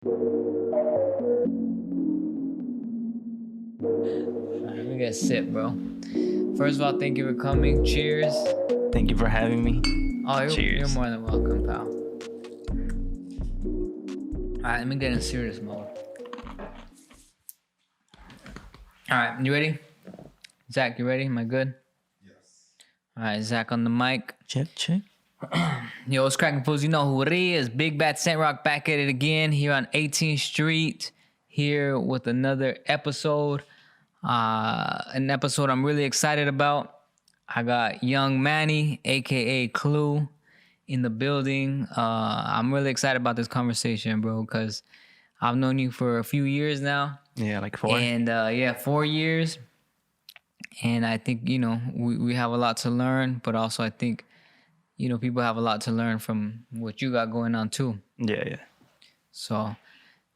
Alright, let me get a sip, bro. First of all, thank you for coming. Cheers. Thank you for having me. Oh, you're Cheers. more than welcome, pal. Alright, let me get in serious mode. Alright, you ready? Zach, you ready? Am I good? Yes. Alright, Zach on the mic. Check. Yo, what's cracking, fools? You know who it is. Big Bad Sentrock back at it again here on 18th Street. Here with another episode. An episode I'm really excited about. I got young Manny, aka Clue, in the building. I'm really excited about this conversation, bro, because I've known you for a few years now. Yeah, like 4. And 4 years. And I think, we have a lot to learn, but also I think, people have a lot to learn from what you got going on too. Yeah. So,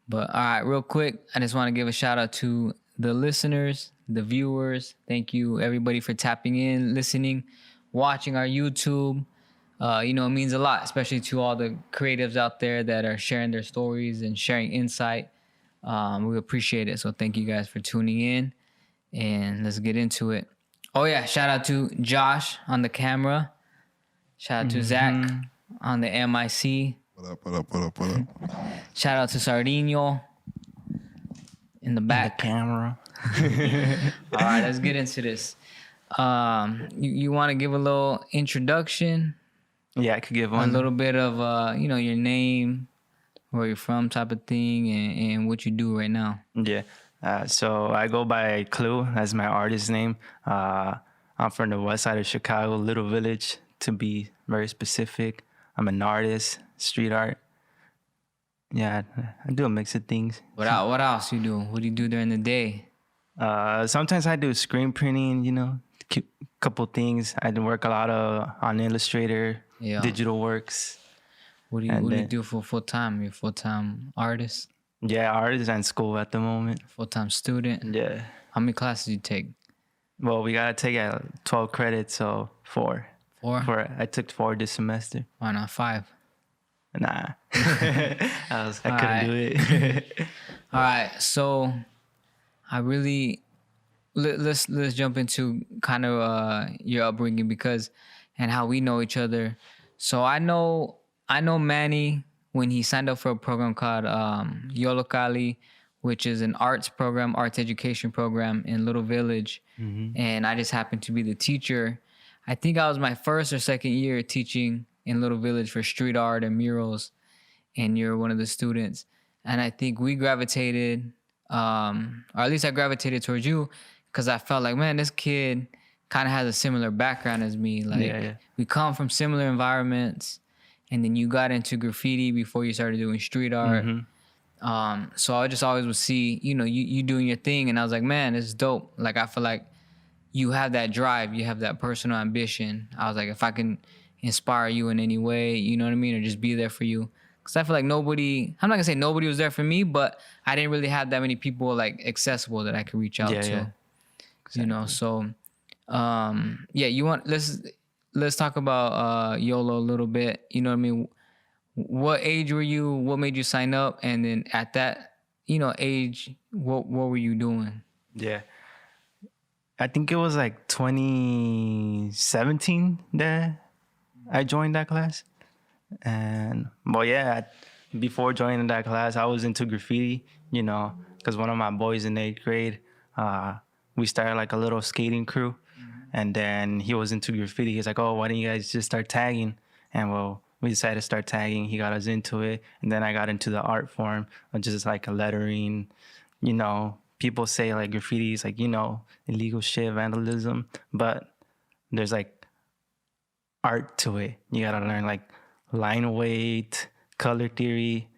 but all right, real quick, I just want to give a shout out to the listeners, the viewers. Thank you, everybody, for tapping in, listening, watching our YouTube. It means a lot, especially to all the creatives out there that are sharing their stories and sharing insight. We appreciate it. So thank you guys for tuning in, and let's get into it. Oh yeah, shout out to Josh on the camera. Shout out to Zach on the MIC. What up? Shout out to Sardino in the back. The camera. All right, let's get into this. You want to give a little introduction? Yeah, I could give A one. little bit of, your name, where you're from type of thing, and what you do right now. Yeah. So I go by Clue. That's my artist name. I'm from the west side of Chicago, Lil Village, to be very specific. I'm an artist, street art. Yeah, I do a mix of things. What else you do? What do you do during the day? Sometimes I do screen printing, couple things. I work a lot on Illustrator, Yeah. digital works. What do you do for full time? You're a full-time artist, Yeah, artist and school at the moment. full-time student. Yeah. How many classes do you take? Well, we gotta take 12 credits, so 4. 4? I took 4 this semester. Why not 5? Nah, I couldn't Alright. do it. All right, so I really let's jump into kind of your upbringing and how we know each other. So I know Manny when he signed up for a program called Yolokali, which is an arts education program in Lil Village, and I just happened to be the teacher. I think I was my first or second year teaching in Lil Village for street art and murals, and you're one of the students. And I think we gravitated, or at least I gravitated towards you, because I felt like, man, this kid kind of has a similar background as me. Like, Yeah. we come from similar environments, and then you got into graffiti before you started doing street art. So I just always would see, you doing your thing, and I was like, man, this is dope. Like, I feel like you have that drive, you have that personal ambition. I was like, if I can inspire you in any way, you know what I mean, or just be there for you. Because I feel like I'm not gonna say nobody was there for me, but I didn't really have that many people like accessible that I could reach out to. Yeah. Exactly. So let's talk about YOLO a little bit. You know what I mean? What age were you? What made you sign up? And then at that, age, what were you doing? Yeah. I think it was like 2017 that I joined that class. And, before joining that class, I was into graffiti, because one of my boys in 8th grade, we started like a little skating crew. And then he was into graffiti. He's like, oh, why don't you guys just start tagging? And, we decided to start tagging. He got us into it. And then I got into the art form of just like a lettering, people say like graffiti is like, illegal shit, vandalism, but there's like art to it. You gotta learn like line weight, color theory.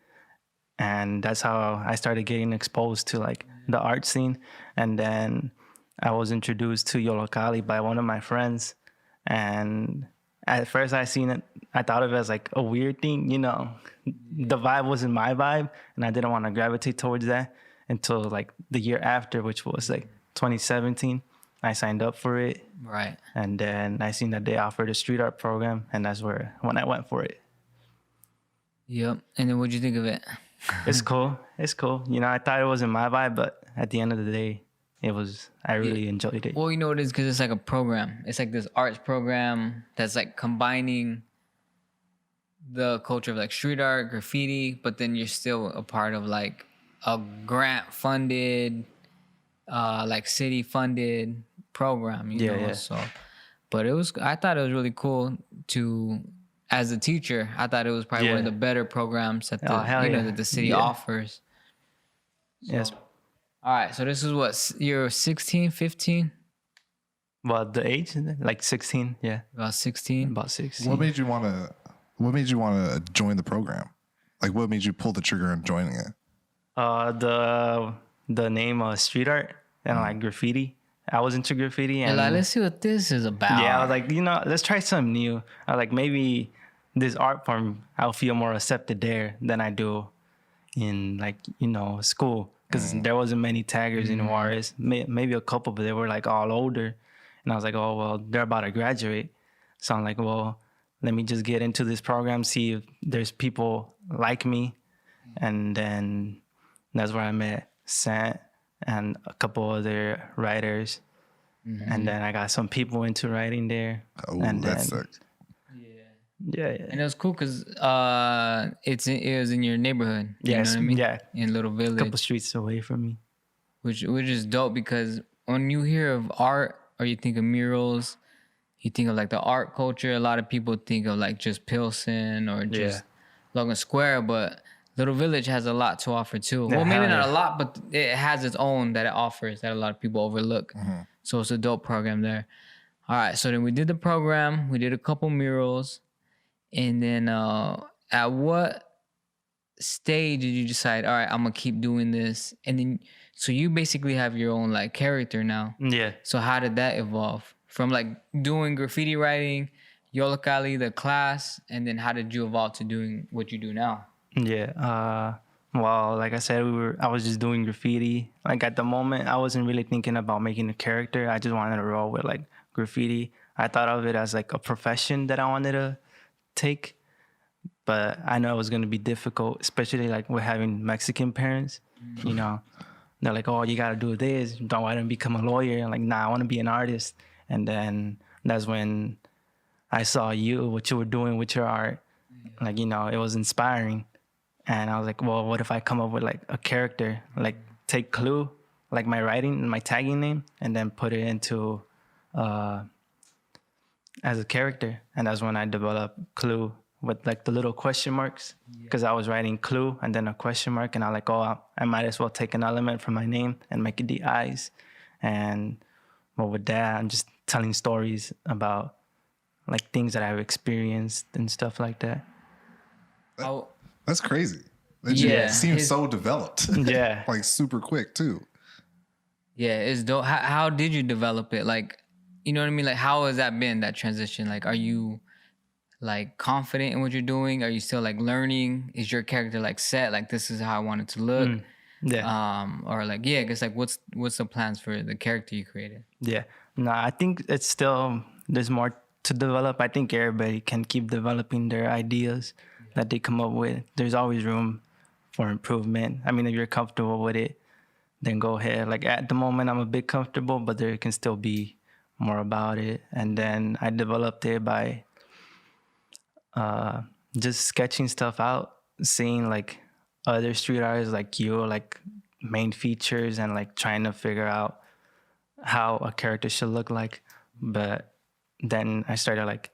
And that's how I started getting exposed to like the art scene. And then I was introduced to Yolokali by one of my friends. And at first I thought of it as like a weird thing, the vibe wasn't my vibe and I didn't want to gravitate towards that until like the year after, which was like 2017. I signed up for it. Right. And then I seen that they offered a street art program, and that's when I went for it. Yep. And then what'd you think of it? It's cool. It's cool. You know, I thought it wasn't my vibe, but at the end of the day, it was. I really enjoyed it. Well, you know what it is because it's like a program. It's like this arts program that's like combining the culture of like street art, graffiti, but then you're still a part of like a grant funded, like city funded program, you Yeah, know. yeah. So, but I thought it was really cool to, as a teacher, I thought it was probably one of Yeah. the better programs that Oh, hell yeah. that the city Yeah. offers. Yes. All right, so this is what you're 16, 15, Well, the age, like 16. Yeah. about 16. About 16. What made you want to join the program? Like, what made you pull the trigger on joining it? The name street art and like graffiti. I was into graffiti and Like, let's see what this is about. yeah, I was like, you know, let's try something new. I was like, maybe this art form, I'll feel more accepted there than I do in like, you know, school. Because there wasn't many taggers in Juarez. Maybe a couple, but they were like all older. And I was like, oh, well, they're about to graduate. So I'm like, well, let me just get into this program, see if there's people like me. And then that's where I met Sant and a couple other writers. And then I got some people into writing there. Oh, and that's then, sick. yeah. And it was cool because it was in your neighborhood. You Yes, know what I mean? yeah. In Little A Village, couple streets away from me. which is dope because when you hear of art or you think of murals, you think of like the art culture. A lot of people think of like just Pilsen or just Logan Square, but Little Village has a lot to offer too. Yeah, Well, maybe hell not yeah. a lot, but it has its own that it offers that a lot of people overlook. So it's a dope program there. All right, so then we did the program. We did a couple murals. And then at what stage did you decide, all right, I'm going to keep doing this? And then, so you basically have your own like character now. Yeah. So how did that evolve? From like doing graffiti writing, Yollocalli, the class, and then how did you evolve to doing what you do now? Yeah. Well, like I said, I was just doing graffiti. Like at the moment, I wasn't really thinking about making a character. I just wanted to roll with like graffiti. I thought of it as like a profession that I wanted to take, but I know it was gonna be difficult, especially like with having Mexican parents. You know, they're like, "Oh, you gotta do this. Don't want to become a lawyer." I'm like, nah, I want to be an artist. And then that's when I saw what you were doing with your art. Like, you know, it was inspiring. And I was like, well, what if I come up with like a character, like take Clue, like my writing, my tagging name, and then put it into as a character. And that's when I developed Clue with like the little question marks, because I was writing Clue and then a question mark, and I like, oh, I might as well take an element from my name and make it the eyes. And well, with that, I'm just telling stories about like things that I've experienced and stuff like that. Oh, That's crazy. Yeah, It seems his- so developed. Yeah. Like super quick too. yeah, it's dope. How did you develop it? Like, you know what I mean? Like, how has that been, that transition? Like, are you like confident in what you're doing? Are you still like learning? Is your character like set? Like, this is how I want it to look? Yeah. Or like, yeah, I guess like what's the plans for the character you created? Yeah. No, I think it's still, there's more to develop. I think everybody can keep developing their ideas that they come up with. There's always room for improvement. I mean, if you're comfortable with it, then go ahead. Like at the moment, I'm a bit comfortable, but there can still be more about it. And then I developed it by just sketching stuff out, seeing like other street artists like you, like main features, and like trying to figure out how a character should look like. But then I started like,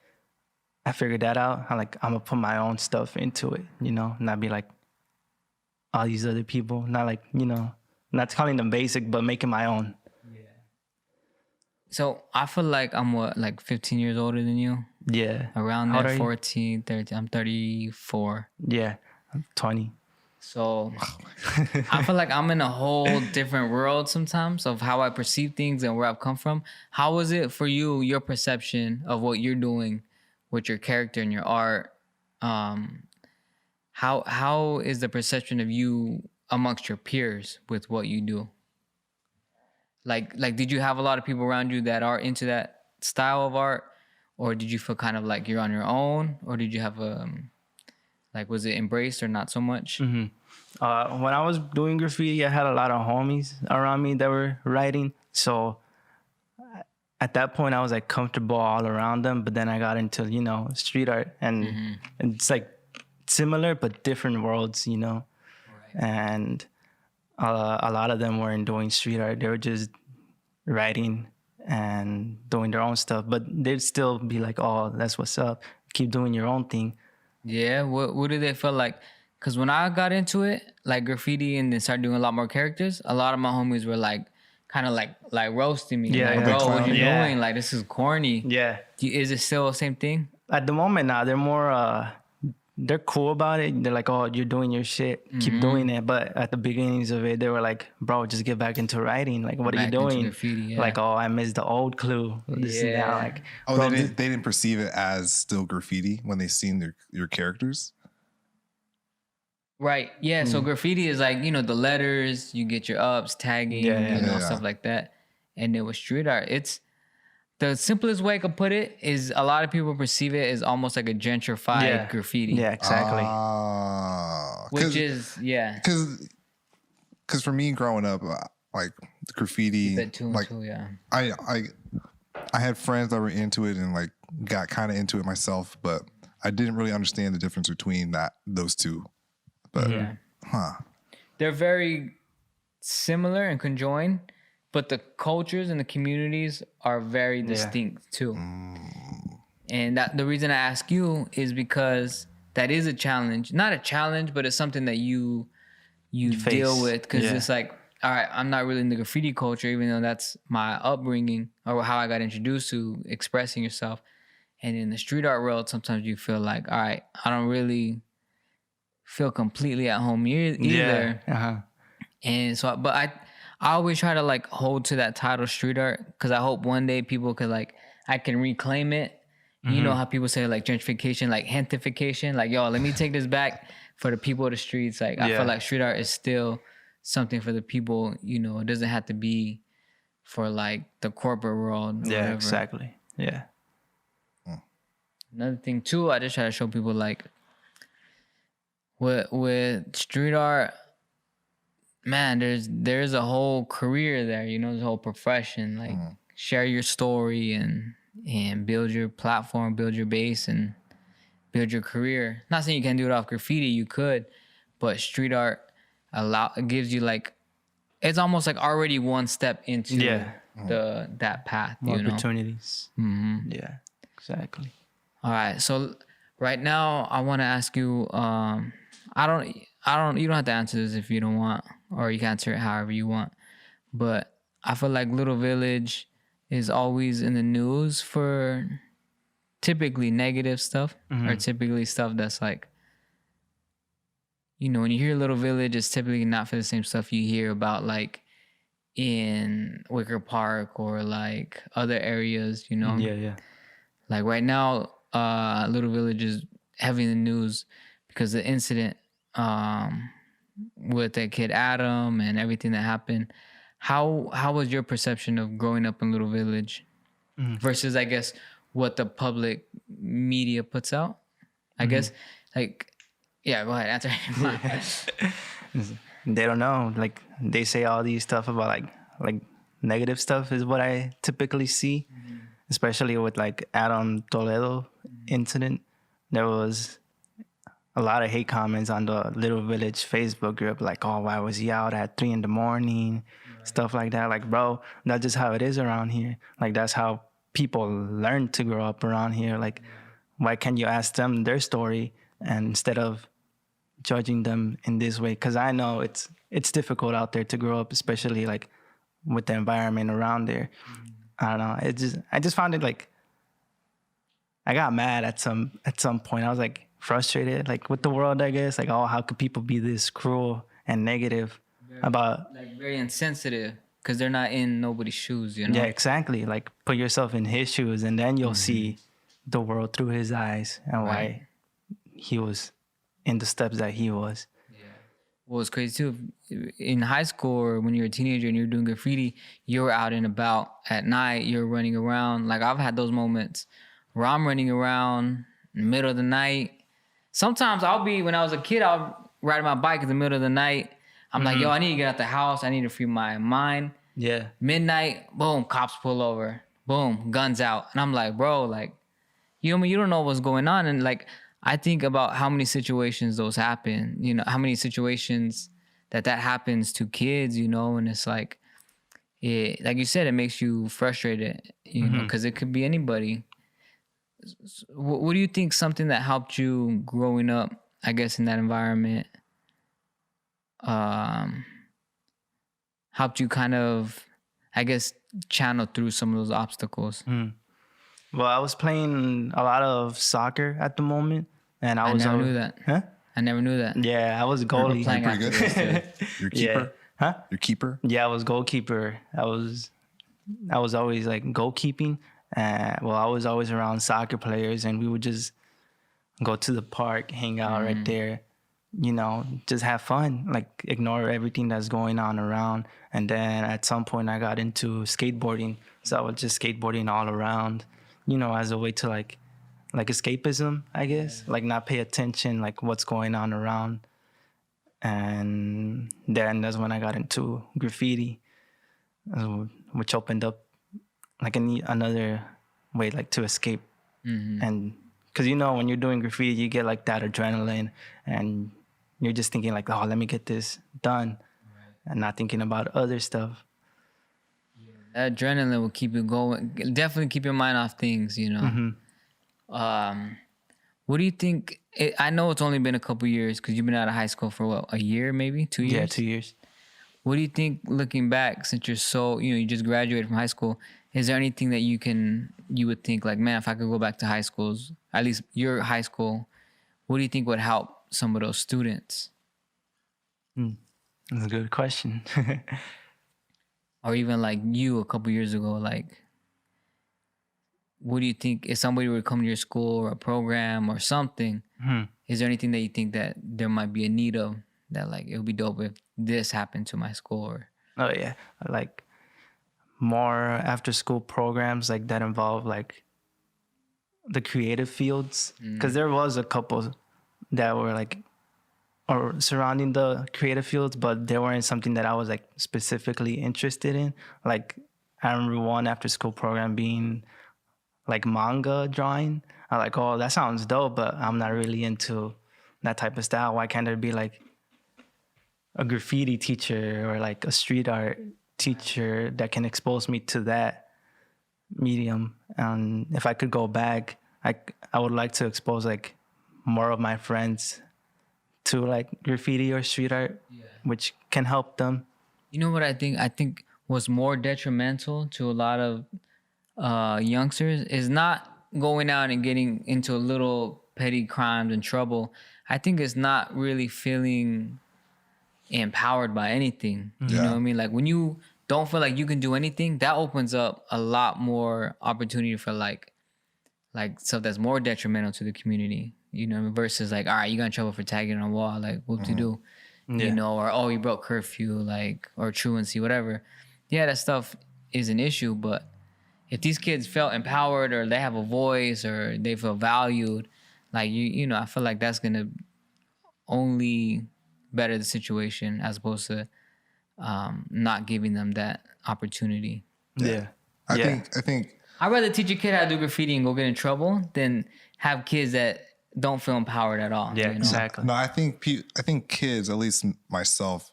I figured that out. I'm like, I'm gonna put my own stuff into it, you know, not be like all these other people, not like, you know, not calling them basic, but making my own. So I feel like I'm like 15 years older than you, Yeah. around How old there, are you? 14, 13. I'm 34. Yeah. I'm 20. So I feel like I'm in a whole different world sometimes of how I perceive things and where I've come from. How was it for you, your perception of what you're doing with your character and your art? How is the perception of you amongst your peers with what you do? Like did you have a lot of people around you that are into that style of art, or did you feel kind of like you're on your own, or did you have Like, was it embraced or not so much? When I was doing graffiti, I had a lot of homies around me that were writing. So at that point, I was like comfortable all around them. But then I got into, street art, and it's like similar but different worlds, And a lot of them weren't doing street art. They were just writing and doing their own stuff. But they'd still be like, "Oh, that's what's up. Keep doing your own thing." Yeah. What did they feel like? Because when I got into it, like graffiti, and then started doing a lot more characters, a lot of my homies were like, kind of like roasting me. Yeah, like, yeah. bro, what you Yeah. doing? Like, this is corny. Yeah. Is it still the same thing? At the moment now, they're more they're cool about it. They're like, "Oh, you're doing your shit. Keep doing it." But at the beginnings of it, they were like, "Bro, just get back into writing. Like, what are you Back into doing?" graffiti, yeah. Like, "Oh, I missed the old clue." This and that. Yeah. Like, Oh, bro, they didn't perceive it as still graffiti when they seen your characters. Right. Yeah. So graffiti is like, the letters, you get your ups, tagging, Yeah. stuff like that. And then with street art, it's the simplest way I could put it is a lot of people perceive it as almost like a gentrified graffiti. Yeah, exactly. Which is, Because for me growing up, like graffiti, that too, like yeah. I had friends that were into it and like got kind of into it myself, but I didn't really understand the difference between those two. But They're very similar and conjoined, but the cultures and the communities are very distinct too. And the reason I ask you is because that is a challenge. Not a challenge, but it's something that you deal with, because it's like, all right, I'm not really in the graffiti culture, even though that's my upbringing or how I got introduced to expressing yourself. And in the street art world, sometimes you feel like, all right, I don't really feel completely at home either. Yeah. And so, but I always try to like hold to that title street art, because I hope one day people could like, I can reclaim it. You know how people say like gentrification, like gentrification, like, yo, let me take this back for the people of the streets. Like, I feel like street art is still something for the people, it doesn't have to be for like the corporate world. Yeah, whatever. exactly. Yeah. Another thing too, I just try to show people like with street art, man, there's a whole career there, there's a whole profession. Like share your story and build your platform, build your base, and build your career. Not saying you can't do it off graffiti, you could, but street art gives you like, it's almost like already one step into that path. More opportunities. Yeah, exactly. All right, so right now I want to ask you. I don't. You don't have to answer this if you don't want, or you can answer it however you want. But I feel like Lil Village is always in the news for typically negative stuff, or typically stuff that's like, when you hear Lil Village, it's typically not for the same stuff you hear about like in Wicker Park or like other areas, Yeah. Like right now, Lil Village is heavy in the news because of the incident with that kid Adam and everything that happened. How was your perception of growing up in Lil Village versus, I guess, what the public media puts out? I guess, like, yeah, go ahead, answer. They don't know. Like, they say all these stuff about like negative stuff is what I typically see, especially with like Adam Toledo incident. There was a lot of hate comments on the Lil Village Facebook group, like, "Oh, why was he out at 3 a.m?" Stuff like that. Like, bro, that's just how it is around here. Like, that's how people learn to grow up around here. Like, why can't you ask them their story, and instead of judging them in this way? Because I know it's difficult out there to grow up, especially like with the environment around there. I don't know. I just found it like, I got mad at some point. I was like frustrated, like with the world, I guess. Like, oh, how could people be this cruel and negative about, like, very insensitive because they're not in nobody's shoes, Yeah, exactly. Like, put yourself in his shoes, and then you'll see the world through his eyes and why he was in the steps that he was. Well, it's crazy too. In high school or when you're a teenager and you're doing graffiti, you're out and about at night. You're running around. Like, I've had those moments where I'm running around in the middle of the night, sometimes I'll be, when I was a kid, I'll ride my bike in the middle of the night. I'm like, yo, I need to get out the house. I need to free my mind. Yeah. Midnight, boom, cops pull over. Boom, guns out. And I'm like, bro, like, you don't know what's going on. And like, I think about how many situations those happen, how many situations that happens to kids, and it's like, like you said, it makes you frustrated, because it could be anybody. What do you think something that helped you growing up, I guess, in that environment, um, helped you kind of, I guess, channel through some of those obstacles? Well, I was playing a lot of soccer at the moment, and I was never always, knew that. Huh? I never knew that. Yeah, I was You're goalie. Playing pretty after good. this, too. Your keeper. Huh? Your keeper. Yeah, I was goalkeeper. I was always like goalkeeping. Well, I was always around soccer players, and we would just go to the park, hang out right there, just have fun, like ignore everything that's going on around. And then at some point I got into skateboarding. So I was just skateboarding all around, as a way to like escapism, I guess, like not pay attention, like what's going on around. And then that's when I got into graffiti, which opened up like another way like to escape. And because when you're doing graffiti, you get like that adrenaline, and you're just thinking like, oh, let me get this done, and not thinking about other stuff. That adrenaline will keep you going. Definitely keep your mind off things, What do you think? I know it's only been a couple years because you've been out of high school for what, a year, maybe 2 years? Yeah, 2 years. What do you think, looking back, since you're so, you just graduated from high school, is there anything that you would think like, man, if I could go back to high schools, at least your high school, what do you think would help some of those students? That's a good question. Or even like you a couple years ago, like, what do you think, if somebody were to come to your school or a program or something, is there anything that you think that there might be a need of, that like, it would be dope if this happened to my school? Or Oh yeah, like more after school programs like that involve like the creative fields, because there was a couple that were like or surrounding the creative fields, but they weren't something that I was like specifically interested in. Like I remember one after school program being like manga drawing. I'm like, oh, that sounds dope, but I'm not really into that type of style. Why can't there be like a graffiti teacher or like a street art teacher that can expose me to that medium? And if I could go back, I would like to expose like more of my friends to like graffiti or street art, which can help them. you know what I think? I think was more detrimental to a lot of youngsters is not going out and getting into a little petty crimes and trouble. I think it's not really feeling empowered by anything. You know what I mean? Like when you don't feel like you can do anything, that opens up a lot more opportunity for like stuff that's more detrimental to the community. Versus like, all right, you got in trouble for tagging on a wall, like whoop de do, or oh, you broke curfew, like, or truancy, whatever. Yeah, that stuff is an issue, but if these kids felt empowered or they have a voice or they feel valued, like I feel like that's gonna only better the situation as opposed to not giving them that opportunity. Yeah. I think I'd rather teach a kid how to do graffiti and go get in trouble than have kids that don't feel empowered at all. Yeah, exactly. no, I think kids, at least myself,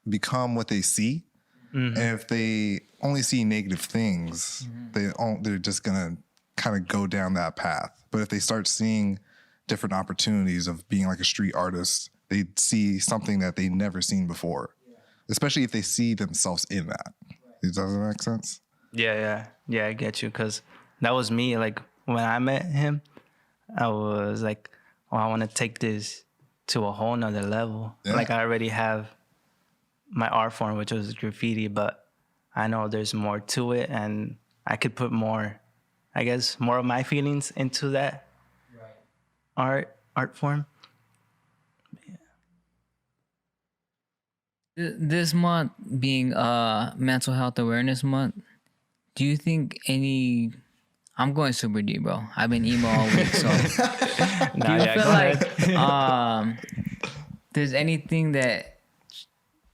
become what they see. And if they only see negative things, they're just gonna kind of go down that path. But if they start seeing different opportunities of being like a street artist, they see something that they never seen before. Especially if they see themselves in that. Does that make sense? Yeah, I get you. Because that was me. Like when I met him, I was like, oh, I want to take this to a whole nother level. Yeah. Like I already have my art form, which was graffiti, but I know there's more to it, and I could put more, I guess, more of my feelings into that art form. This month being Mental Health Awareness Month, do you think any I'm going super deep, bro. I've been emo all week, so do you feel go like ahead. there's anything that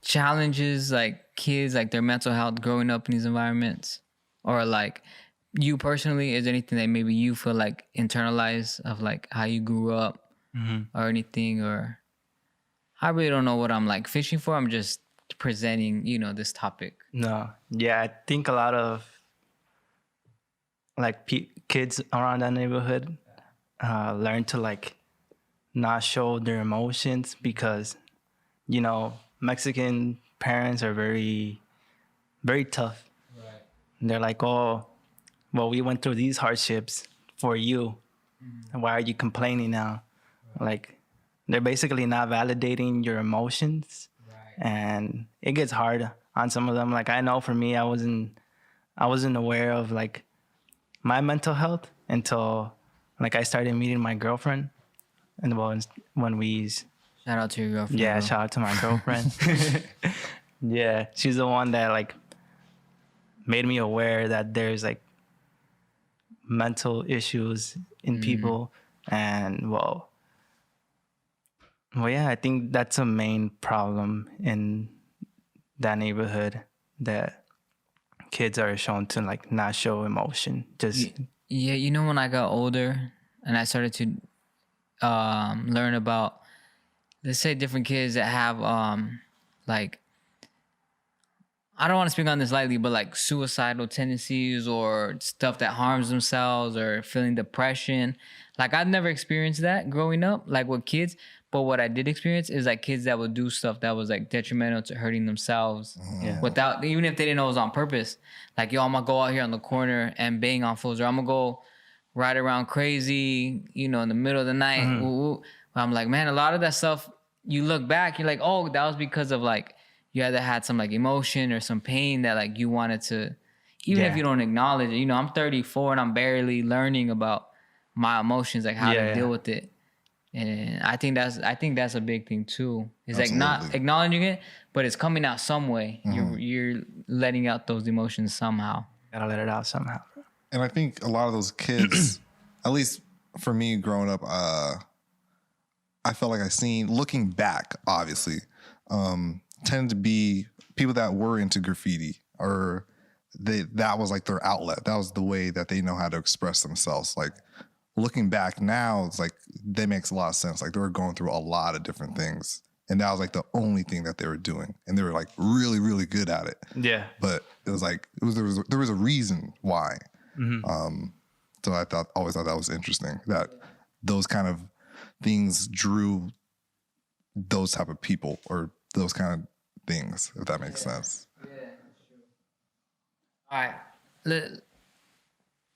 challenges like kids, like their mental health growing up in these environments, or like you personally, is there anything that maybe you feel like internalized of like how you grew up, or anything? Or I really don't know what I'm like fishing for. I'm just presenting, this topic. No, yeah, I think a lot of like kids around that neighborhood learn to like not show their emotions because Mexican parents are very, very tough. Right. They're like, oh, well, we went through these hardships for you. Why are you complaining now? Like, they're basically not validating your emotions. Right. And it gets hard on some of them. Like, I know for me, I wasn't aware of like my mental health until like I started meeting my girlfriend. And when we Shout out to your girlfriend. yeah, bro. shout out to my girlfriend. Yeah, she's the one that like made me aware that there's like mental issues in people, and well, yeah, I think that's a main problem in that neighborhood, that kids are shown to like not show emotion. Just Yeah, when I got older and I started to learn about, let's say, different kids that have like, I don't want to speak on this lightly, but like suicidal tendencies or stuff that harms themselves or feeling depression. Like, I've never experienced that growing up, like with kids. But what I did experience is like kids that would do stuff that was like detrimental to hurting themselves, Yeah. without, even if they didn't know it was on purpose. Like, yo, I'm gonna go out here on the corner and bang on fools, or I'm gonna go ride around crazy, in the middle of the night. Woo, woo. But I'm like, man, a lot of that stuff, you look back, you're like, oh, that was because of like, you either had some like emotion or some pain that like you wanted to, even if Yeah. you don't acknowledge it. I'm 34 and I'm barely learning about my emotions, like how to deal with it. And I think that's a big thing too. It's like not Absolutely. acknowledging it, but it's coming out some way. You're letting out those emotions somehow. gotta let it out somehow. And I think a lot of those kids, at least for me growing up, I felt like I seen, looking back, obviously, tended to be people that were into graffiti, or that was like their outlet. That was the way that they know how to express themselves. Like, looking back now, it's like that makes a lot of sense. Like, they were going through a lot of different things, and that was like the only thing that they were doing, and they were like really, really good at it. Yeah. But it was like there was a reason why. So I always thought that was interesting, that those kind of things drew those type of people, or those kind of things, if that makes sense. Yeah, all right.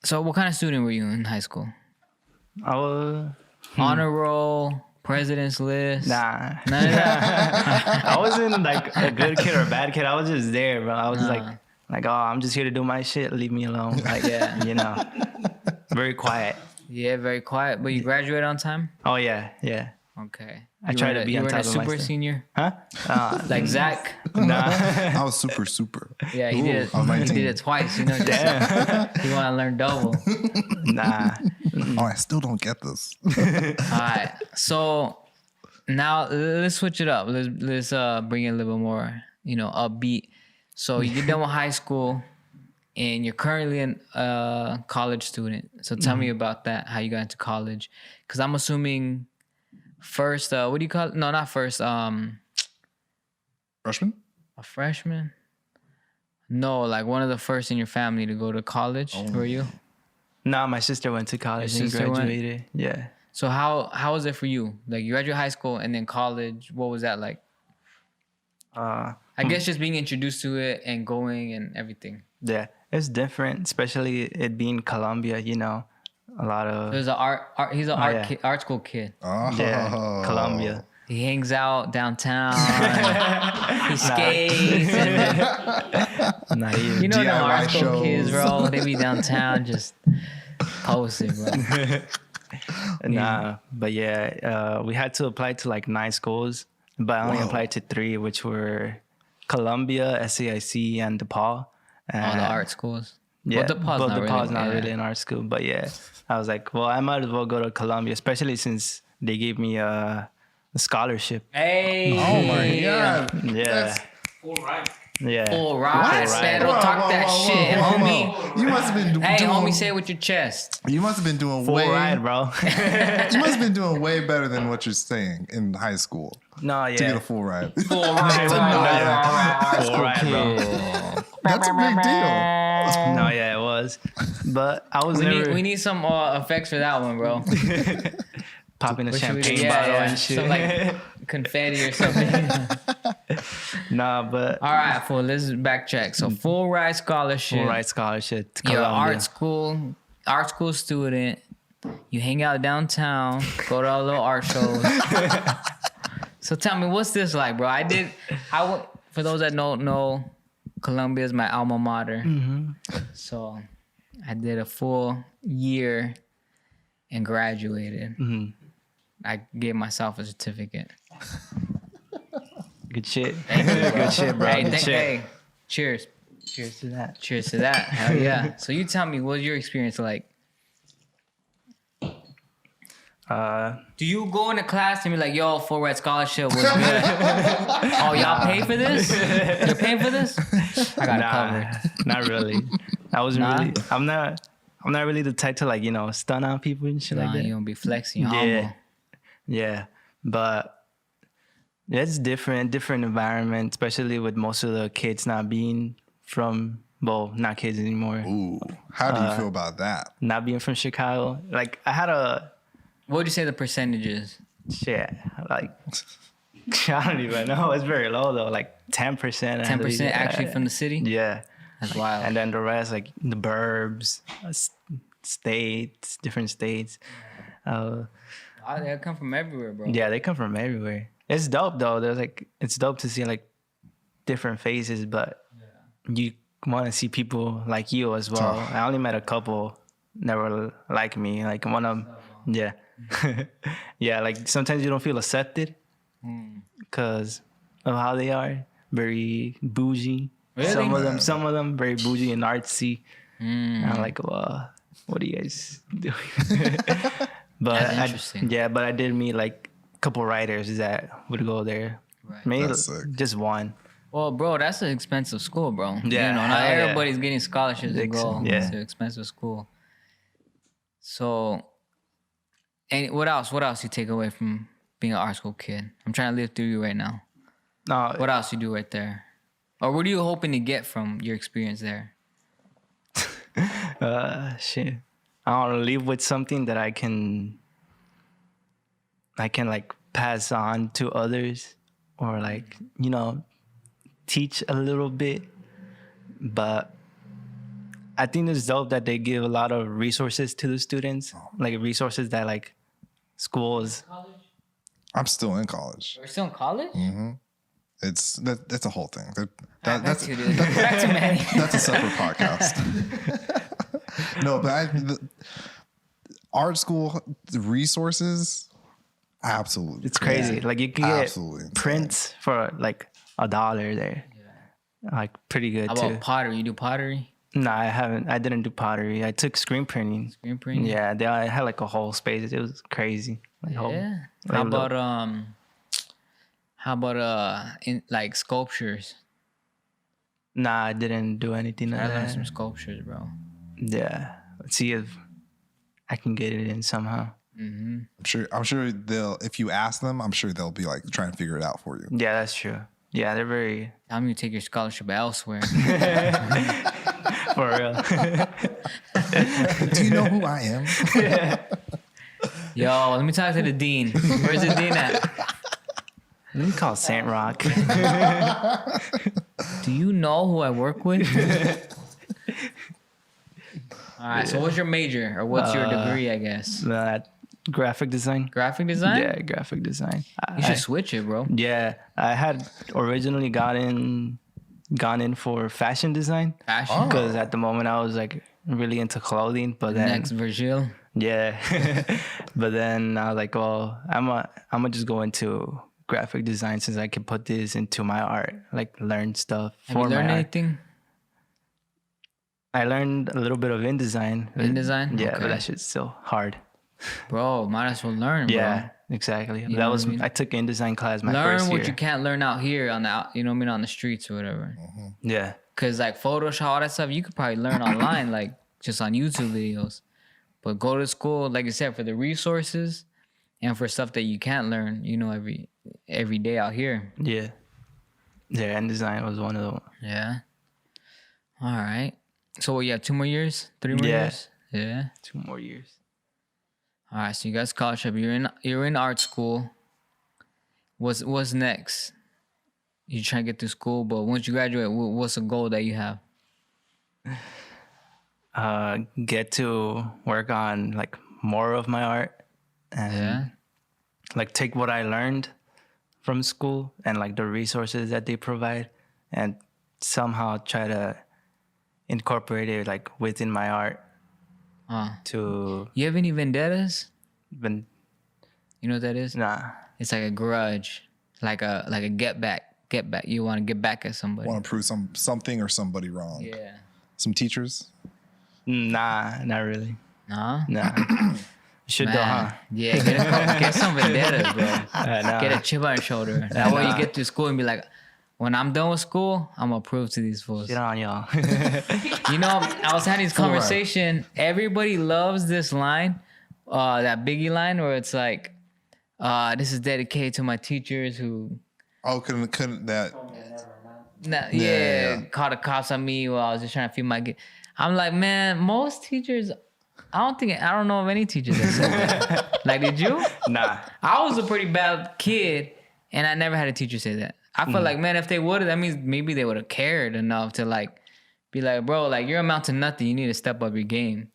So what kind of student were you in high school? I was Honor roll, president's list? nah. None of that? I wasn't like a good kid or a bad kid. I was just there, bro. I was like, oh, I'm just here to do my shit. Leave me alone. Like, Yeah. Very quiet. Yeah, very quiet. But you graduated on time? Oh yeah. Okay. I try to be on you were top a of my super stuff. senior? Huh? Like Zach? Nah. I was super. Yeah, he Ooh, did it. I was He 19. did it twice. You want to learn double. Nah. Oh, I still don't get this. All right. So now let's switch it up. Let's bring it a little bit more, upbeat. So you get done with high school, and you're currently a college student. So tell me about that. How you got into college? Because I'm assuming first, what do you call it? No, not first. Freshman? A freshman? No, like one of the first in your family to go to college. Were you? Nah, my sister went to college Your and sister went? graduated. Yeah. So how was it for you? Like, you graduated high school and then college. What was that like? I guess just being introduced to it and going and everything. Yeah. It's different, especially it being Colombia, a lot of There's he's an art school kid. Oh. yeah, Colombia. He hangs out downtown. He skates. And then, Not even. them DIY art school shows. kids, bro. They be downtown just posting, bro. Nah, but yeah, we had to apply to like 9 schools, but I only Whoa. applied to 3, which were Columbia, SAIC, and DePaul. All the art schools. Yeah, DePaul's but not DePaul's really- not yeah. really in art school. But yeah, I was like, well, I might as well go to Columbia, especially since they gave me a scholarship. Hey. Oh my god. Yeah, That's- Full right. yeah. Full ride, Full Pedro. ride. Talk that shit, homie. You must have been Hey, doing. homie, say it with your chest. You must have been doing Full way. ride, bro. You must have been doing way better than what you're saying in high school No, to get yeah. a full ride. Full ride. Full ride, bro. That's a big deal. No, yeah, it was. But I was We never need some effects for that one, bro. popping a What should we do? champagne bottle and shit. Some like confetti or something. Nah, but All right, fool. Let's backtrack. So full ride scholarship. full ride scholarship to You're an Columbia. art school student. You hang out downtown, go to all little art shows. So tell me, what's this like, bro? For those that don't know, Columbia is my alma mater. So I did a full year and graduated. I gave myself a certificate. Good shit. Good shit, bro. Hey, Good shit. hey, cheers. Cheers to that. Cheers to that. Hell yeah. So you tell me, what was your experience like? Do you go into class and be like, yo, full ride scholarship was good? Oh, y'all pay for this? You're paying for this? I got it covered. Not really. I wasn't Nah? really. I'm not really the type to like stun on people and shit Nah, like that. you don't be flexing. You're Yeah, humble. yeah, but it's different environment, especially with most of the kids not being from not kids anymore, Ooh, how do you feel about that? not being from Chicago. Like I had a What would you say the percentage is? shit like I don't even know. It's very low though, like 10%. 10% actually from the city? Yeah. That's wild. And then the rest, like the burbs, states, different states. Oh, they come from everywhere, bro. Yeah, they come from everywhere. It's dope though. It's dope to see like different faces, but you want to see people like you as well. I only met a couple never like me. Like one of them, yeah, yeah. Like sometimes you don't feel accepted because of how they are. Very bougie. Really? Some of them very bougie and artsy. And I'm like, well, what are you guys doing? But That's interesting. but I did meet like a couple writers that would go there. Right. Maybe That's sick. just one. Well, bro, that's an expensive school, bro. Yeah, not hell yeah. everybody's getting scholarships to go. Yeah. It's an expensive school. So, and what else? What else you take away from being an art school kid? I'm trying to live through you right now. No, What else you do right there? Or what are you hoping to get from your experience there? shit. I want to leave with something that I can like pass on to others, or like teach a little bit. But I think it's dope that they give a lot of resources to the students, like resources that like schools. I'm still in college. We're still in college? That's a whole thing. Back That's to dude. Back to Manny. that's a separate podcast. No, but art school the resources, absolutely. It's crazy. Like you can get Absolutely insane. prints for like $1 there. Like pretty good How too. about pottery? You do pottery? No, I haven't. I didn't do pottery. I took screen printing. Screen printing? Yeah, I had like a whole space. It was crazy. Like Yeah. like How about in like sculptures? Nah, I didn't do anything I like learned that. some sculptures, bro. Yeah, let's see if I can get it in somehow. I'm sure they'll, if you ask them, I'm sure they'll be like trying to figure it out for you. Yeah, that's true. Yeah, they're very Tell me you take your scholarship elsewhere. for real. Do you know who I am? Yo, let me talk to the dean. Where's the dean at? Let me call Sentrock. Do you know who I work with? All right. So what's your major or what's your degree? I guess Graphic design. graphic design. Yeah, graphic design. You should switch it, bro. Yeah, I had originally gone in for fashion design Fashion. because at the moment I was like really into clothing, but then Next, Virgil. yeah, but then I was like, well, I'm gonna just go into graphic design since I can put this into my art, like learn stuff Have you for learned my art. anything? I learned a little bit of InDesign. InDesign? Yeah, Okay. but that shit's still hard. Bro, might as well learn, bro. Yeah, exactly. know That what was I mean? I took InDesign class my Learn first what year. you can't learn out here on the you know what I mean, on the streets or whatever. Yeah. Cause like Photoshop, all that stuff, you could probably learn online, like just on YouTube videos. But go to school, like you said, for the resources and for stuff that you can't learn, you know, every day out here. Yeah. Yeah, InDesign was one of them. Yeah. All right. So you have 2 more years, 3 more Yeah. years. Yeah. 2 more years. All right. So you got scholarship. You're in art school. What's next? You trying to get through school, but once you graduate, what's a goal that you have? Get to work on like more of my art and Yeah. like take what I learned from school and like the resources that they provide and somehow try to incorporate it like within my art to You have any vendettas? even You know what that is? nah. It's like a grudge, like a get back. You want to get back at somebody. Want to prove something or somebody wrong. Yeah. Some teachers. Nah, not really. Nah. Nah. Should though, huh? Man. Yeah. Get some vendettas, bro. Nah. Get a chip on your shoulder. That way you get to school and be like, when I'm done with school, I'm gonna prove to these fools. Get on y'all. You know, I was having this conversation. Everybody loves this line, that Biggie line, where it's like, "This is dedicated to my teachers who." Oh, couldn't that? Yeah, called the cops on me while I was just trying to feed my kid. I'm like, man, most teachers, I don't know of any teachers that said that. Like, did you? Nah. I was a pretty bad kid, and I never had a teacher say that. I feel like, man, if they would have, that means maybe they would have cared enough to like be like, bro, like you're amount to nothing. You need to step up your game.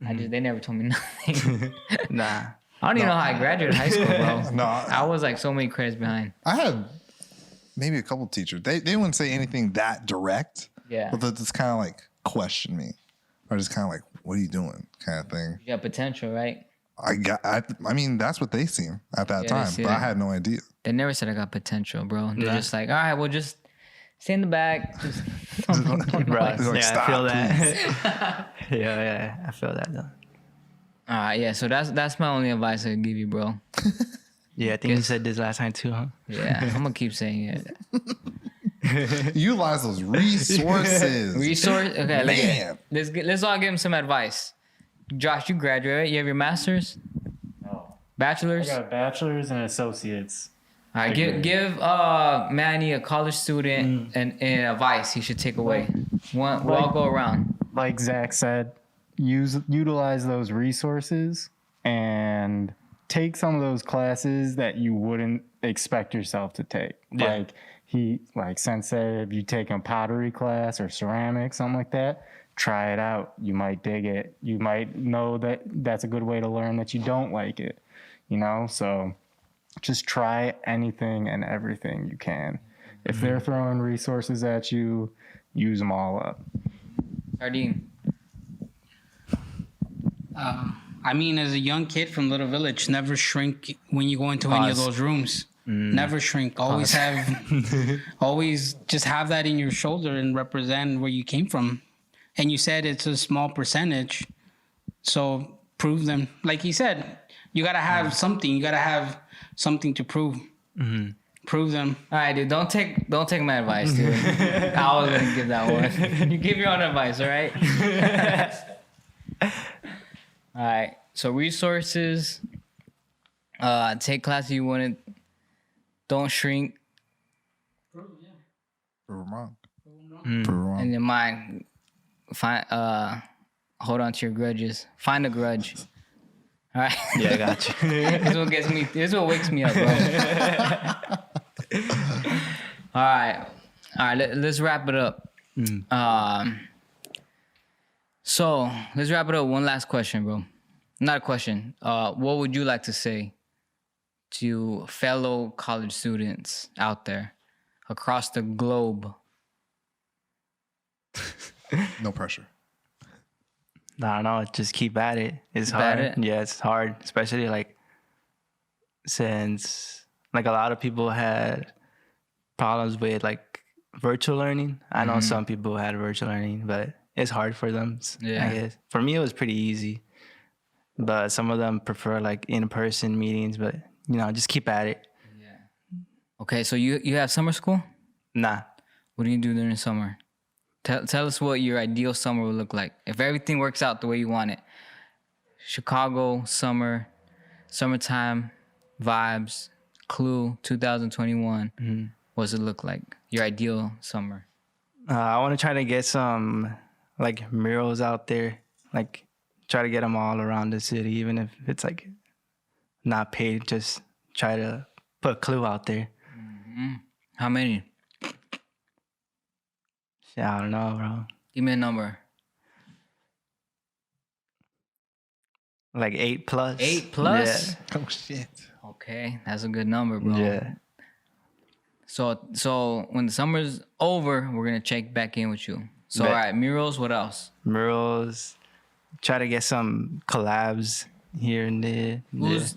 They never told me nothing. Nah. I don't even know how I graduated high school, bro. No, I was like so many credits behind. I had maybe a couple teachers. They wouldn't say anything that direct. Yeah. But they just kind of like question me, or just kind of like, "What are you doing?" kind of thing. You got potential, right? I mean, that's what they seen at that Yeah, they time, see but it. I had no idea. They never said I got potential, bro. They're Yeah. just like, all right, well, just stay in the back. Just Bro, He's like, yeah, "Stop, I feel that. yeah, I feel that though. All right, yeah. So that's my only advice I can give you, bro. Yeah, I think you said this last time too, huh? Yeah, I'm gonna keep saying it. Utilize those resources. Okay, Man. let's all give him some advice. Josh, you graduated. You have your master's, No. I bachelor's. got a bachelor's and associates. All right, give Manny, a college student, an advice he should take away. We'll all go around. Like Zach said, utilize those resources and take some of those classes that you wouldn't expect yourself to take. Yeah. Like Sensei, if you take a pottery class or ceramics, something like that, try it out. You might dig it. You might know that that's a good way to learn that you don't like it, you know? So just try anything and everything you can. If they're throwing resources at you, use them all up. Jardine. I mean, as a young kid from Little Village, never shrink when you go into any of Pause. those rooms. Never shrink. Always always just have that in your shoulder and represent where you came from. And you said it's a small percentage, so prove them. Like he said, you gotta have something. You gotta have something to prove. Prove them. All right, dude. Don't take my advice, dude. I was gonna give that one. You give your own advice, all right? All right. So resources. Take classes you want to. Don't shrink. Prove 'em wrong. Prove 'em wrong. In your mind, find. Hold on to your grudges. Find a grudge. All right. Yeah, I got you. This is what gets me. This is what wakes me up, bro. All right. Let's wrap it up. So let's wrap it up. One last question, bro. Not a question. What would you like to say to fellow college students out there across the globe? No pressure. No, just keep at it. It's Keep at hard. it? Yeah, it's hard, especially like since like a lot of people had problems with like virtual learning. I know some people had virtual learning, but it's hard for them. Yeah. I guess for me it was pretty easy, but some of them prefer like in-person meetings. But just keep at it. Okay, so you have summer school? Nah. What do you do during the summer? Tell us what your ideal summer would look like. If everything works out the way you want it. Chicago, summertime, vibes, Clue, 2021. What does it look like? Your ideal summer. I want to try to get some like murals out there, like try to get them all around the city, even if it's like not paid. Just try to put a clue out there. How many? Yeah, I don't know, bro. Give me a number. Like 8 plus. 8 plus? Yeah. Oh shit. Okay, that's a good number, bro. Yeah. So when the summer's over, we're gonna check back in with you. So Bet. all right, murals. What else? Murals. Try to get some collabs here and there. Who's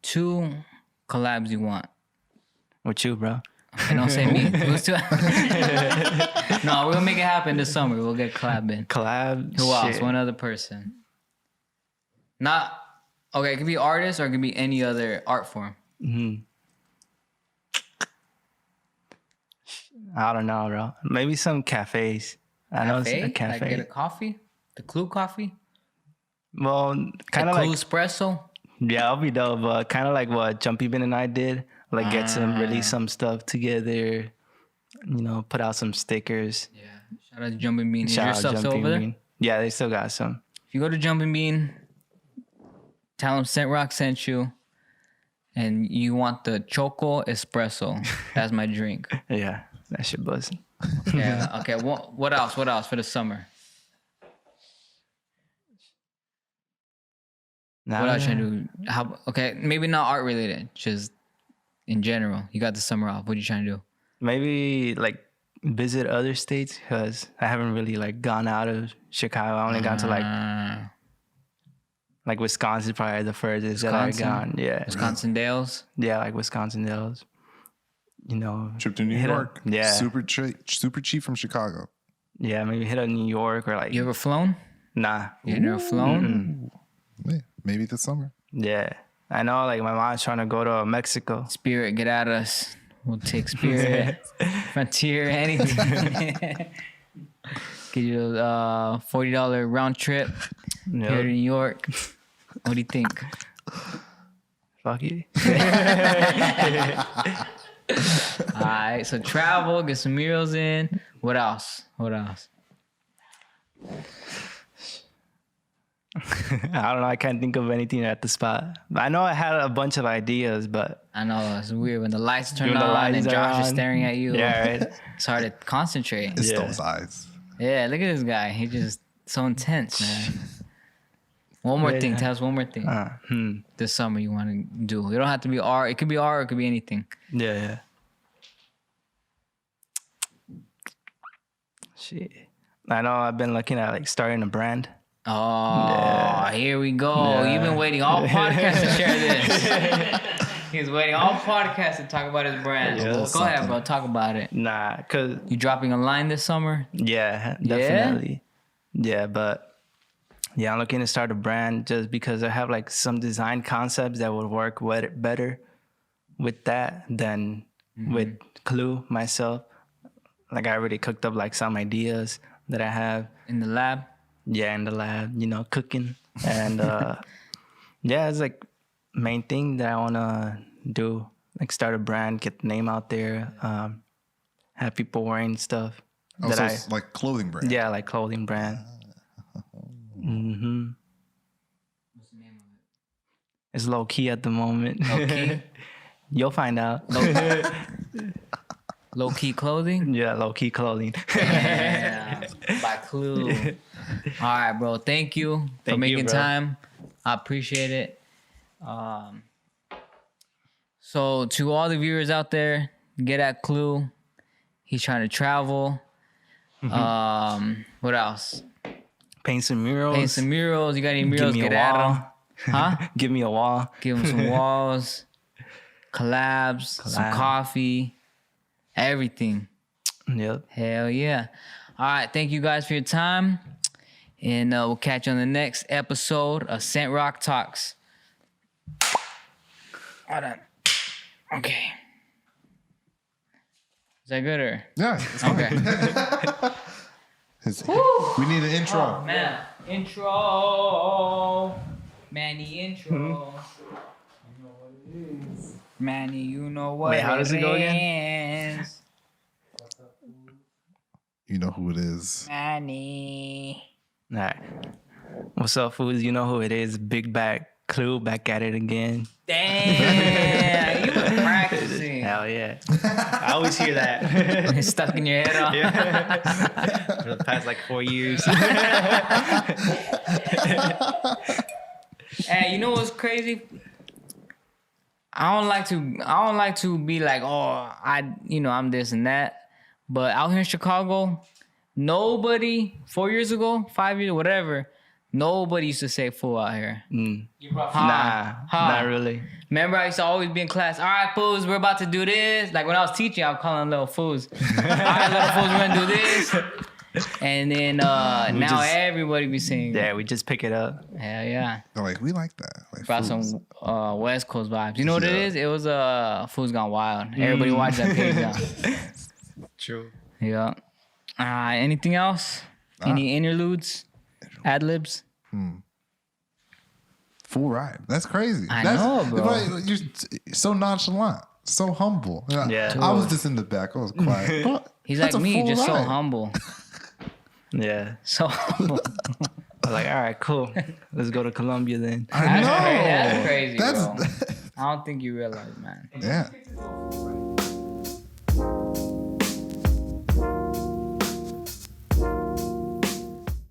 2 collabs you want? With you, bro? Okay, don't say me. Who's 2? No, we'll make it happen this summer. We'll get collab in. Collab. Who else? Shit. One other person. Not okay. It could be artist or it could be any other art form. I don't know, bro. Maybe some cafes. I know it's a cafe. Like get a coffee. The Clue coffee. Well, kind of Clue like espresso. yeah, I'll be dope. But kind of like what Jumpy Bin and I did, like get some release some stuff together. Put out some stickers. Yeah. Shout out to Jumping Bean. Is Shout your out stuff still Jumping over there? Bean. Yeah, they still got some. If you go to Jumping Bean, tell them Sentrock sent you, and you want the Choco Espresso. That's my drink. Yeah, that shit buzzing. Yeah. Okay. What else? What else for the summer? What else should I do? Okay, maybe not art related, just in general. You got the summer off. What are you trying to do? Maybe like visit other states because I haven't really like gone out of Chicago. I only gone to like Wisconsin, probably the furthest that I've gone. Yeah, Wisconsin Dales. yeah, like Wisconsin Dells. Trip to New hit York. yeah. Super cheap from Chicago. Yeah, maybe hit up New York or like You ever flown? nah. You never flown? Yeah, maybe this summer. Yeah, I know. Like my mom's trying to go to Mexico. Spirit, get at us. We'll take Spirit, Frontier, anything. Give you a $40 round trip here to New York. What do you think? Fuck you. All right, so travel, get some murals in. What else? What else? I don't know. I can't think of anything at the spot. I know I had a bunch of ideas, but I know it's weird when the lights turn When the on lights and are Josh is on. staring at you. yeah, right. It's hard to concentrate. It's Yeah. those eyes. Yeah, look at this guy. He just so intense, man. One more thing. Tell us one more thing. This summer you want to do. It don't have to be art. It could be art or it could be anything. Yeah. Shit. I know I've been looking at like starting a brand. Oh, here we go. Yeah. You've been waiting all podcasts to share this. He's waiting all podcasts to talk about his brand. Yeah. Go ahead, bro. Talk about it. Nah, cause You dropping a line this summer? yeah, definitely. Yeah, but yeah, I'm looking to start a brand just because I have like some design concepts that would work better with that than with Clue myself. Like I already cooked up like some ideas that I have. In the lab? Yeah, in the lab, cooking. And yeah, it's like main thing that I wanna do. Like start a brand, get the name out there, have people wearing stuff. Oh, so it's like clothing brand. Yeah, like clothing brand. Mm-hmm. What's the name of it? It's low key at the moment. Low key? You'll find out. Low key clothing? Yeah, low key clothing. Yeah. By Clue. All right, bro. Thank you for Thank you, making bro. time. I appreciate it. So to all the viewers out there, get at Clue. He's trying to travel. What else? Paint some murals. Paint some murals. You got any murals? Give me Get a at wall. him. Huh? Give me a wall. Give him some walls, collabs, some coffee, everything. Yep. Hell yeah. All right, thank you guys for your time, and we'll catch you on the next episode of Sentrock Talks. Hold on. Okay. Is that good or? Yeah. It's fine. Okay. We need an intro. Oh, man. Intro. Manny intro. Manny, you know what? Wait, how does it go again? You know who it is. Manny. All right. What's up, fools? You know who it is. Big Back Clue back at it again. Damn, you been practicing. Hell yeah. I always hear that. It's stuck in your head. Huh? Yeah. For the past like 4 years. Hey, you know what's crazy? I don't like to be like, oh, I'm this and that. But out here in Chicago, nobody 4 years ago, 5 years, whatever, nobody used to say fool out here. Not really. Remember, I used to always be in class. All right, fools, we're about to do this. Like when I was teaching, I was calling little fools. All right, little fools, we're gonna do this. And then now everybody be saying, Yeah, we just pick it up. hell yeah. They're like, we like that. Like, Brought fools. some West Coast vibes. You know what it Yeah. is? It was Fools Gone Wild. Everybody watch that page now. True. Yeah. Anything else? Any interludes? Ad-libs? Full ride. That's crazy. I That's, know, bro. But you're so nonchalant, so humble. Yeah. I was just in the back. I was quiet. But He's that's like a me, full just so ride. humble. Yeah. So humble. I was like, all right, cool. Let's go to Colombia then. I know. That's crazy, That's bro. I don't think you realize, man. yeah.